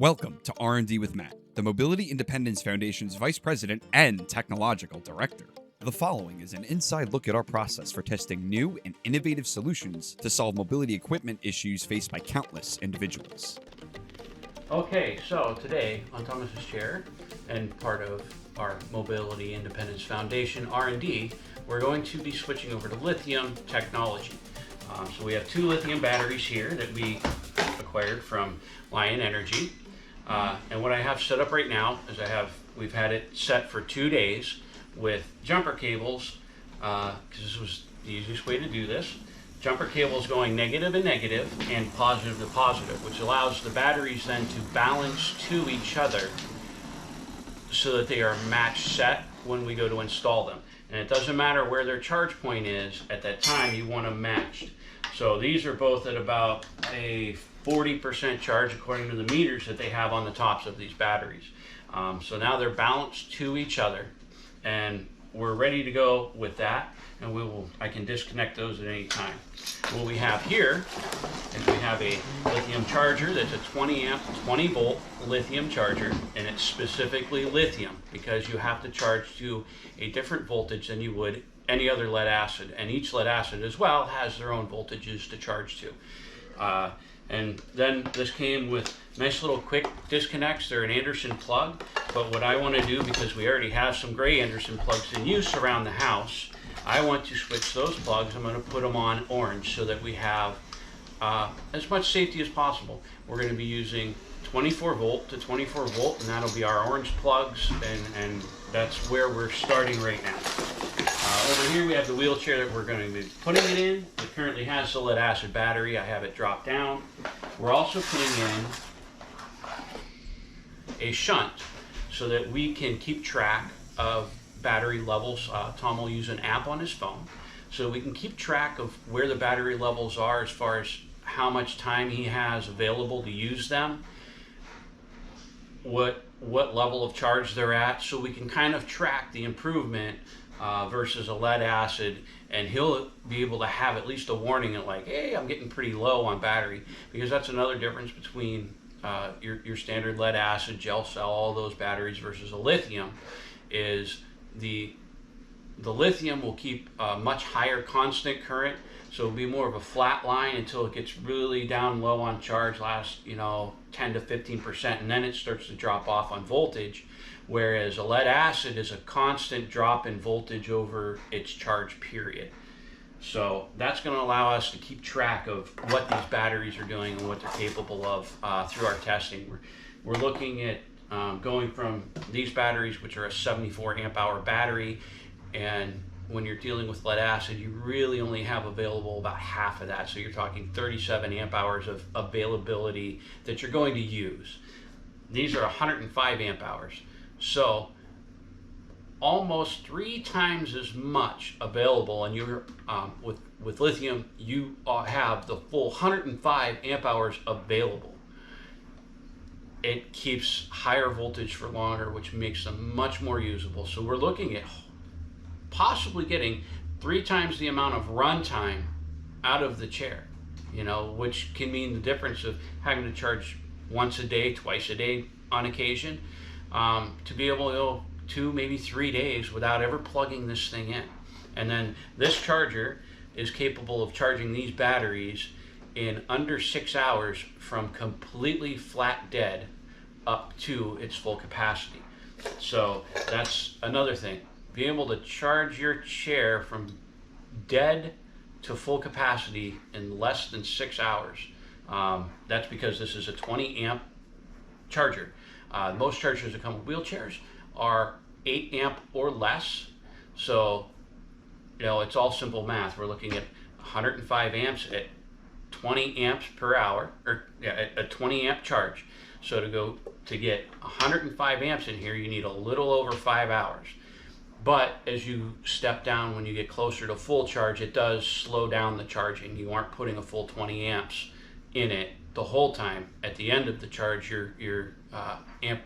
Welcome to R&D with Matt, the Mobility Independence Foundation's Vice President and Technological Director. The following is an inside look at our process for testing new and innovative solutions to solve mobility equipment issues faced by countless individuals. Okay, so today on Thomas's chair and part of our Mobility Independence Foundation R&D, we're going to be switching over to lithium technology. So we have two lithium batteries here that we acquired from Lion Energy. And what I have set up right now is we've had it set for 2 days with jumper cables, because this was the easiest way to do this. Jumper cables going negative and negative and positive to positive, which allows the batteries then to balance to each other so that they are match set when we go to install them. And it doesn't matter where their charge point is at that time, you want them matched. So these are both at about a 40% charge according to the meters that they have on the tops of these batteries. So now they're balanced to each other and we're ready to go with that, and I can disconnect those at any time. What we have here is we have a lithium charger that's a 20 amp, 20 volt lithium charger, and it's specifically lithium because you have to charge to a different voltage than you would any other lead acid, and each lead acid as well has their own voltages to charge to. And then this came with nice little quick disconnects. They're an Anderson plug, but what I want to do, because we already have some gray Anderson plugs in use around the house, I want to switch those plugs. I'm going to put them on orange so that we have as much safety as possible. We're going to be using 24 volt to 24 volt, and that'll be our orange plugs, and that's where we're starting right now. Over here we have the wheelchair that we're going to be putting it in. It currently has the lead acid battery. I have it dropped down. We're also putting in a shunt so that we can keep track of battery levels. Tom will use an app on his phone so we can keep track of where the battery levels are as far as how much time he has available to use them, what level of charge they're at, so we can kind of track the improvement versus a lead acid, and he'll be able to have at least a warning at like, hey, I'm getting pretty low on battery, because that's another difference between your standard lead acid, gel cell, all those batteries versus a lithium, is the lithium will keep a much higher constant current, so it'll be more of a flat line until it gets really down low on charge, lasts 10 to 15%, and then it starts to drop off on voltage. Whereas a lead acid is a constant drop in voltage over its charge period. So that's going to allow us to keep track of what these batteries are doing and what they're capable of through our testing. We're looking at going from these batteries, which are a 74 amp hour battery, and when you're dealing with lead acid, you really only have available about half of that. So you're talking 37 amp hours of availability that you're going to use. These are 105 amp hours. So almost 3 times as much available, and you're with lithium, you have the full 105 amp hours available. It keeps higher voltage for longer, which makes them much more usable. So we're looking at possibly getting 3 times the amount of run time out of the chair, which can mean the difference of having to charge once a day, twice a day on occasion, to be able to go 2, maybe 3 days without ever plugging this thing in. And then this charger is capable of charging these batteries in under 6 hours from completely flat dead up to its full capacity. So that's another thing. Being able to charge your chair from dead to full capacity in less than 6 hours. That's because this is a 20 amp charger. Most chargers that come with wheelchairs are 8 amp or less. So, it's all simple math. We're looking at 105 amps at 20 amps per hour, or a 20 amp charge. So to get 105 amps in here, you need a little over 5 hours. But as you step down, when you get closer to full charge, it does slow down the charging. You aren't putting a full 20 amps in it the whole time. At the end of the charge, your amp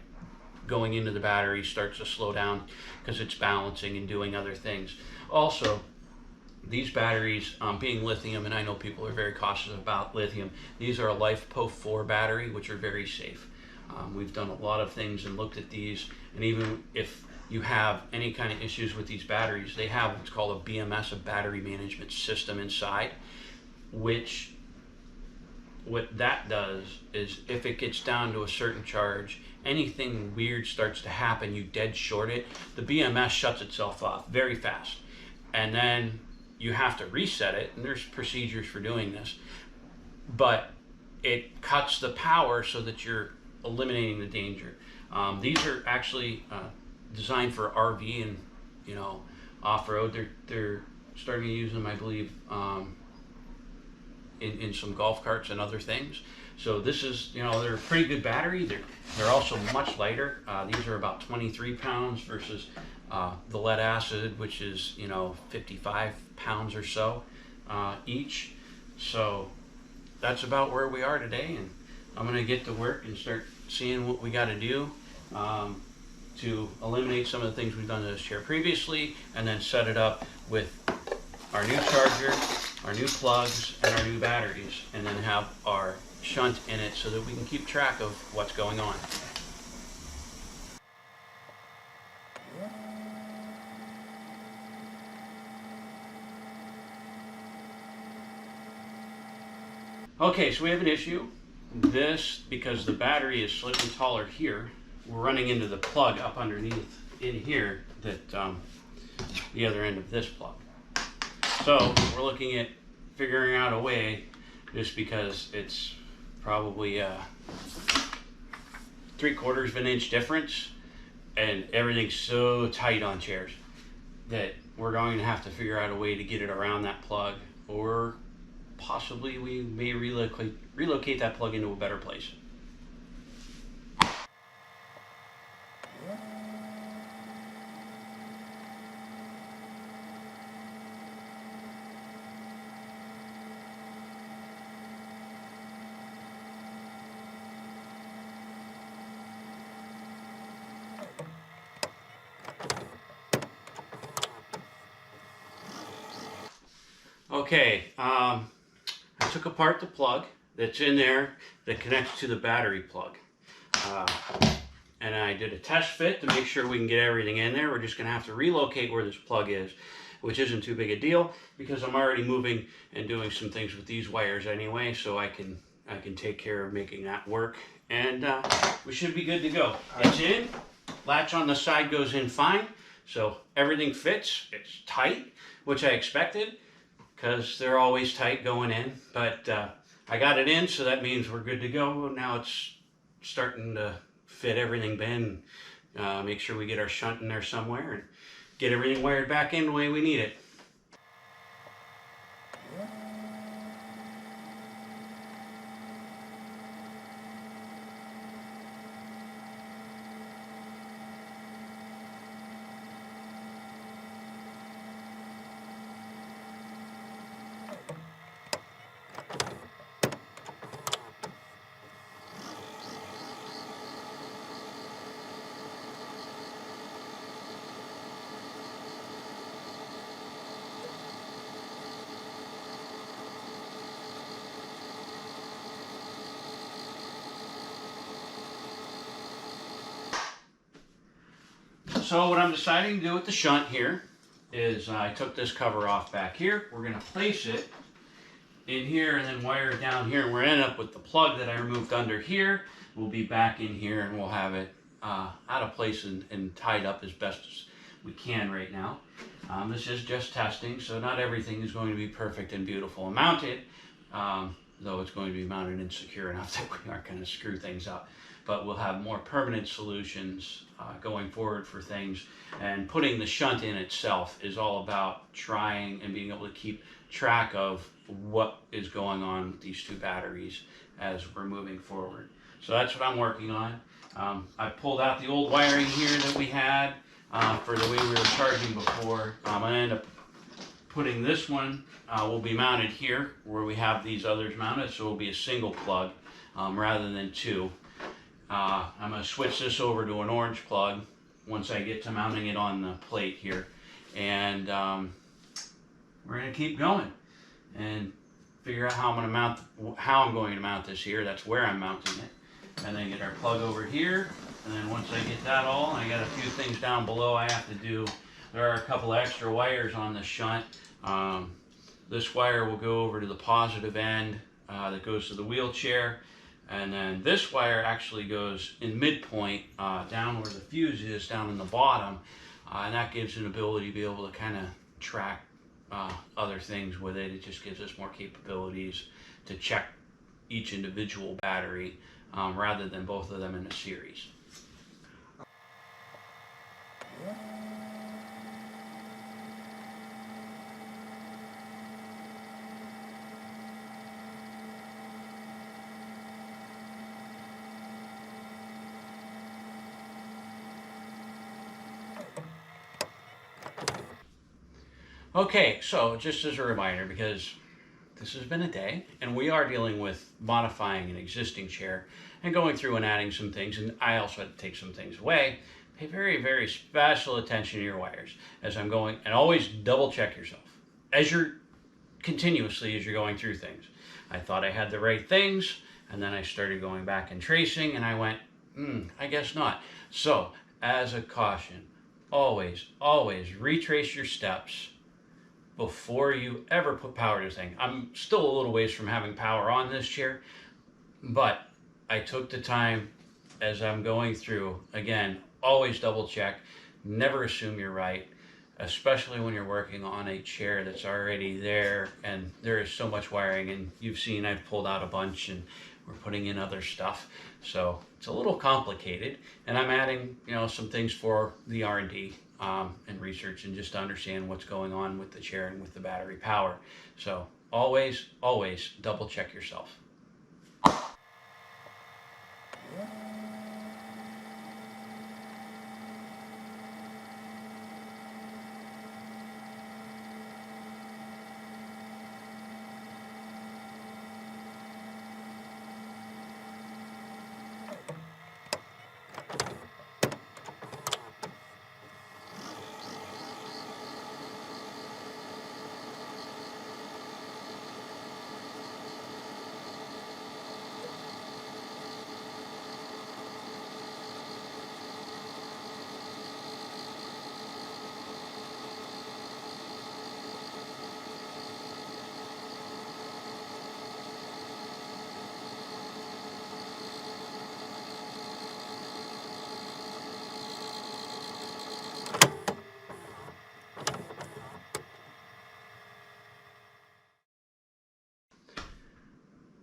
going into the battery starts to slow down because it's balancing and doing other things. Also, these batteries, being lithium, and I know people are very cautious about lithium, these are a LifePo 4 battery, which are very safe. We've done a lot of things and looked at these, and even if you have any kind of issues with these batteries, they have what's called a BMS, a battery management system inside, which what that does is if it gets down to a certain charge, anything weird starts to happen, you dead short it, the BMS shuts itself off very fast. And then you have to reset it, and there's procedures for doing this, but it cuts the power so that you're eliminating the danger. These are actually designed for RV and off-road. They're starting to use them, I believe, in some golf carts and other things. So this is, they're a pretty good battery. They're also much lighter. These are about 23 pounds versus the lead acid, which is 55 pounds or so each. So that's about where we are today, and I'm going to get to work and start seeing what we got to do to eliminate some of the things we've done to this chair previously, and then set it up with our new charger, our new plugs, and our new batteries, and then have our shunt in it so that we can keep track of what's going on. Okay, so we have an issue. Because the battery is slightly taller here, we're running into the plug up underneath in here, that the other end of this plug. So we're looking at figuring out a way, just because it's probably 3/4 of an inch difference, and everything's so tight on chairs that we're going to have to figure out a way to get it around that plug, or possibly we may relocate that plug into a better place. Okay, I took apart the plug that's in there that connects to the battery plug. And I did a test fit to make sure we can get everything in there. We're just going to have to relocate where this plug is, which isn't too big a deal because I'm already moving and doing some things with these wires anyway, so I can take care of making that work. And we should be good to go. It's in. Latch on the side goes in fine, so everything fits. It's tight, which I expected, because they're always tight going in, but I got it in, so that means we're good to go. Now it's starting to fit everything in, make sure we get our shunt in there somewhere, and get everything wired back in the way we need it. So what I'm deciding to do with the shunt here is I took this cover off back here. We're going to place it in here and then wire it down here, and we're going to end up with the plug that I removed under here. We'll be back in here, and we'll have it out of place and tied up as best as we can right now. This is just testing, so not everything is going to be perfect and beautiful and mounted, though it's going to be mounted and secure enough that we aren't going to screw things up. But we'll have more permanent solutions going forward for things. And putting the shunt in itself is all about trying and being able to keep track of what is going on with these two batteries as we're moving forward. So that's what I'm working on. I pulled out the old wiring here that we had for the way we were charging before. I'm going to end up putting this one, will be mounted here where we have these others mounted, so it will be a single plug rather than two. I'm going to switch this over to an orange plug once I get to mounting it on the plate here, and we're going to keep going and figure out how I'm going to mount this here. That's where I'm mounting it, and then get our plug over here. And then once I get that all, I got a few things down below I have to do. There are a couple of extra wires on the shunt. This wire will go over to the positive end that goes to the wheelchair. And then this wire actually goes in midpoint down where the fuse is, down in the bottom. And that gives an ability to be able to kind of track other things with it. It just gives us more capabilities to check each individual battery rather than both of them in a series. Okay, so just as a reminder, because this has been a day, and we are dealing with modifying an existing chair and going through and adding some things, and I also had to take some things away. Pay very, very special attention to your wires as I'm going, and always double check yourself as you're continuously as you're going through things. I thought I had the right things, and then I started going back and tracing, and I went, I guess not. So, as a caution, always retrace your steps before you ever put power to this thing. I'm still a little ways from having power on this chair, but I took the time as I'm going through. Again, always double check, never assume you're right, especially when you're working on a chair that's already there and there is so much wiring, and you've seen I've pulled out a bunch and we're putting in other stuff. So it's a little complicated, and I'm adding, some things for the R&D and research, and just to understand what's going on with the chair and with the battery power. So always double check yourself.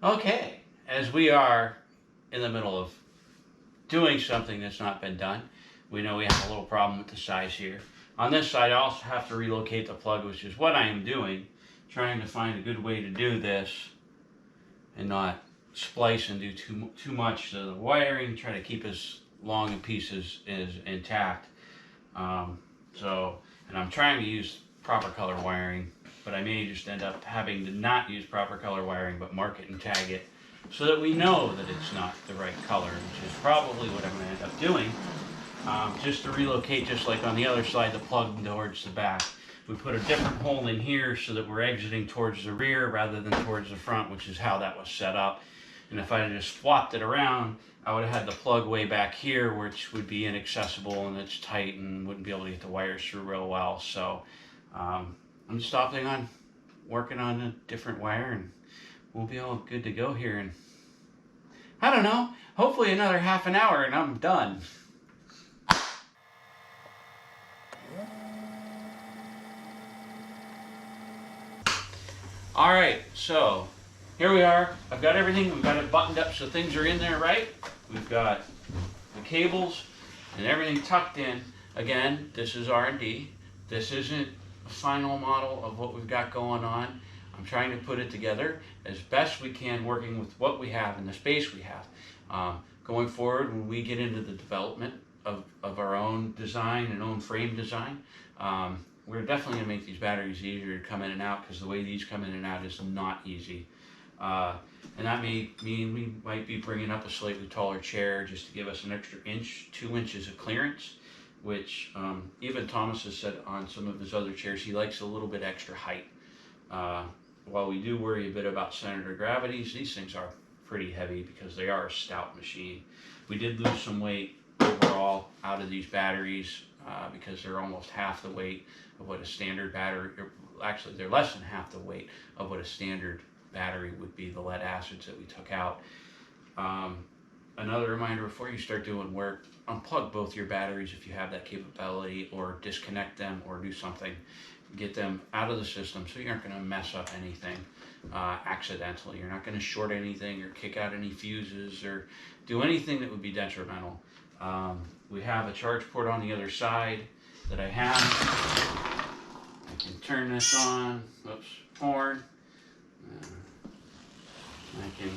Okay, as we are in the middle of doing something that's not been done, we know we have a little problem with the size here. On this side, I also have to relocate the plug, which is what I am doing, trying to find a good way to do this and not splice and do too much to the wiring, try to keep as long a piece as intact. And I'm trying to use proper color wiring, but I may just end up having to not use proper color wiring, but mark it and tag it so that we know that it's not the right color, which is probably what I'm going to end up doing. Just to relocate, just like on the other side, the plug towards the back. We put a different hole in here so that we're exiting towards the rear rather than towards the front, which is how that was set up. And if I had just swapped it around, I would have had the plug way back here, which would be inaccessible and it's tight and wouldn't be able to get the wires through real well. So I'm just opting on working on a different wire, and we'll be all good to go here. And I don't know, hopefully another half an hour and I'm done. All right, so here we are. I've got everything. We've got it buttoned up so things are in there right. We've got the cables and everything tucked in. Again, this is R&D. This isn't a final model of what we've got going on. I'm trying to put it together as best we can, working with what we have and the space we have. Going forward, when we get into the development of our own design and own frame design, we're definitely going to make these batteries easier to come in and out, because the way these come in and out is not easy. And that may mean we might be bringing up a slightly taller chair just to give us an extra 2 inches of clearance, which even Thomas has said on some of his other chairs he likes a little bit extra height. While we do worry a bit about center of gravities, these things are pretty heavy because they are a stout machine. We did lose some weight overall out of these batteries because they're almost half the weight of what a standard battery, or actually they're less than half the weight of what a standard battery would be, the lead acids that we took out. Another reminder before you start doing work, unplug both your batteries if you have that capability, or disconnect them, or do something. Get them out of the system so you aren't going to mess up anything accidentally. You're not going to short anything or kick out any fuses or do anything that would be detrimental. We have a charge port on the other side that I have. I can turn this on. Oops, horn. I can.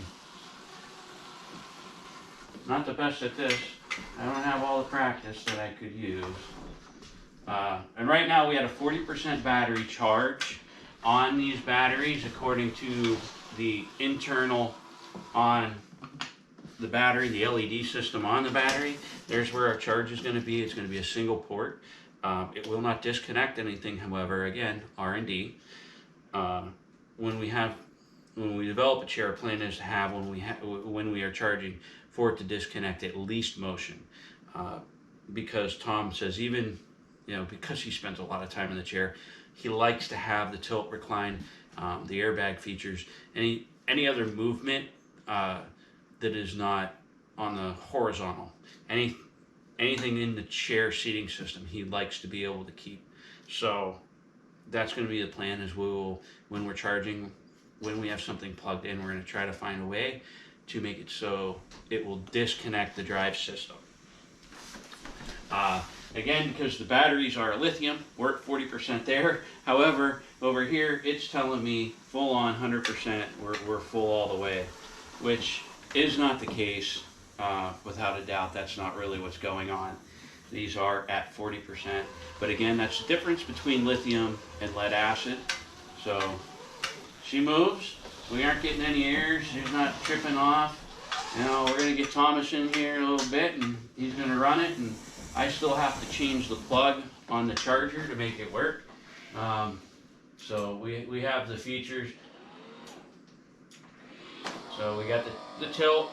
Not the best at this. I don't have all the practice that I could use. And right now we had a 40% battery charge on these batteries according to the internal on the battery, the LED system on the battery. There's where our charge is going to be. It's going to be a single port. It will not disconnect anything, however, again, R&D. When we develop a chair, our plan is to have, when we are charging, for it to disconnect at least motion. Because Tom says even, because he spends a lot of time in the chair, he likes to have the tilt, recline, the airbag features, any other movement that is not on the horizontal. Anything in the chair seating system, he likes to be able to keep. So that's going to be the plan, is when we're charging, when we have something plugged in, we're going to try to find a way to make it so it will disconnect the drive system. Again, because the batteries are lithium, we're at 40% there. However, over here, it's telling me full on 100%, we're full all the way, which is not the case. Without a doubt, that's not really what's going on. These are at 40%. But again, that's the difference between lithium and lead acid. So she moves. We aren't getting any errors. She's not tripping off. We're going to get Thomas in here in a little bit, and he's going to run it. And I still have to change the plug on the charger to make it work. So we have the features. So we got the tilt.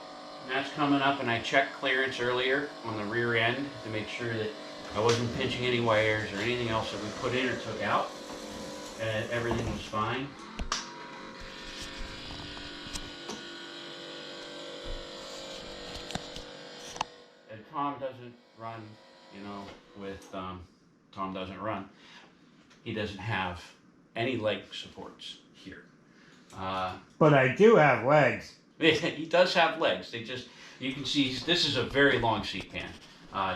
That's coming up, and I checked clearance earlier on the rear end to make sure that I wasn't pinching any wires or anything else that we put in or took out. And everything was fine. And Tom doesn't run, Tom doesn't run. He doesn't have any leg supports here. But I do have legs. He does have legs. You can see this is a very long seat pan,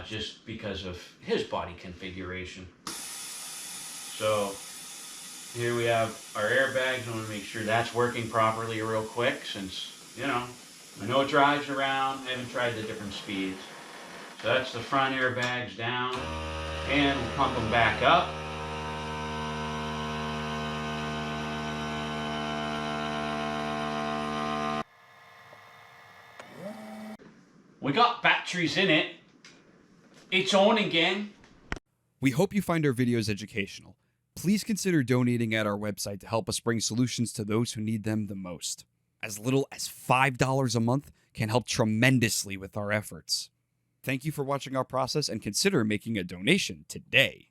just because of his body configuration. So here we have our airbags. I want to make sure that's working properly real quick, since, I know it drives around. I haven't tried the different speeds. So that's the front airbags down, and we'll pump them back up. We got batteries in it. It's on again. We hope you find our videos educational. Please consider donating at our website to help us bring solutions to those who need them the most. As little as $5 a month can help tremendously with our efforts. Thank you for watching our process, and consider making a donation today.